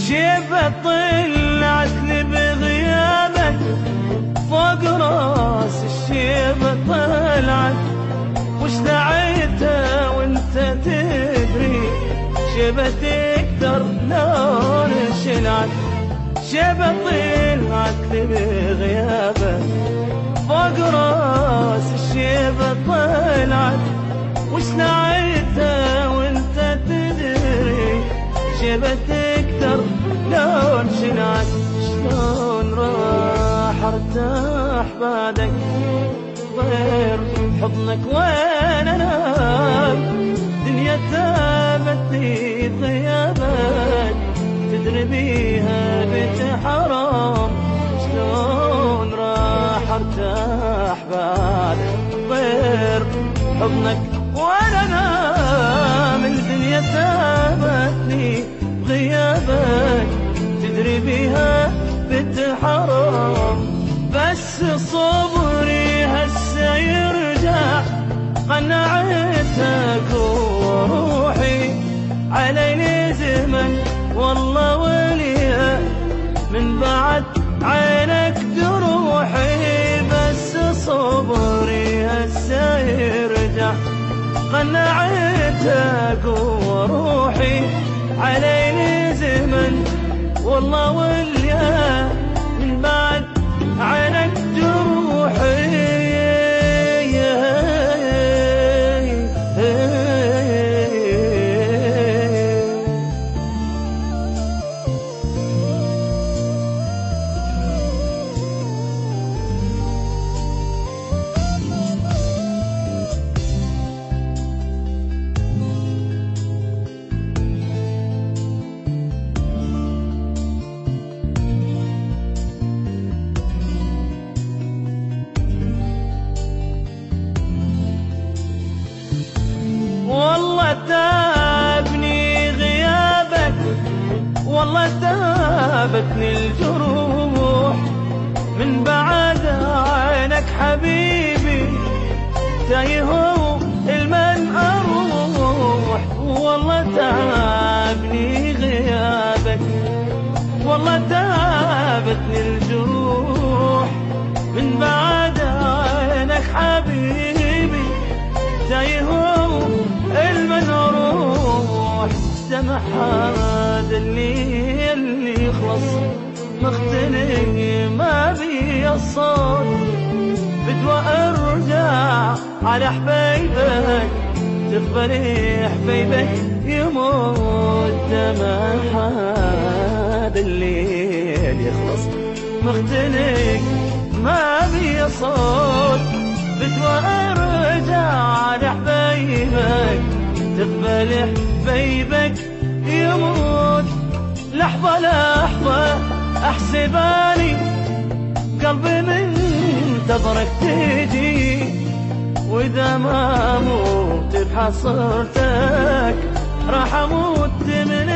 شيبة طلعت لي بغيابك فوق راس الشيبة طلعت، وش دعيتها وانت تدري شيبة تكتر لون شلعت. شيبة طلعت لي بغيابك فوق راس الشيبة طلعت، وش دعيتها وانت تدري شيبة تكتر لون شنعت. شلون راح ارتاح بعدك غير حضنك وين انام، دنيا تابتني غيابك تدري بيها بيت حرام. شلون راح ارتاح بعدك غير حضنك وين انام، الدنيا تابتني غيابك تدري بيها بنت حرام. بس صبري هسه يرجع قنعتك وروحي علي زمن والله وليا من بعد عينك جروحي. بس صبري هسه يرجع قنعتك وروحي عليني زمن والله وليا من بعد عينك جروحي. والله تابني غيابك والله تابتني الجروح من بعد عينك حبيبي تايه المن اروح. والله تابني غيابك والله تابتني الجروح من بعد عينك حبيبي تايه المنروح. سمح هذا اللي يخلص مختني ما بي الصوت بدوى ارجع على حبيبك تقبل حبيبك يموت. سمح هذا الليل يخلص مختني ما بي صوت بدوى ارجع على حبيبك تقبل حبيبك يموت. لحظة لحظة احسباني قلبي منتظرك تجي، واذا ما اموت بحصرتك راح اموت من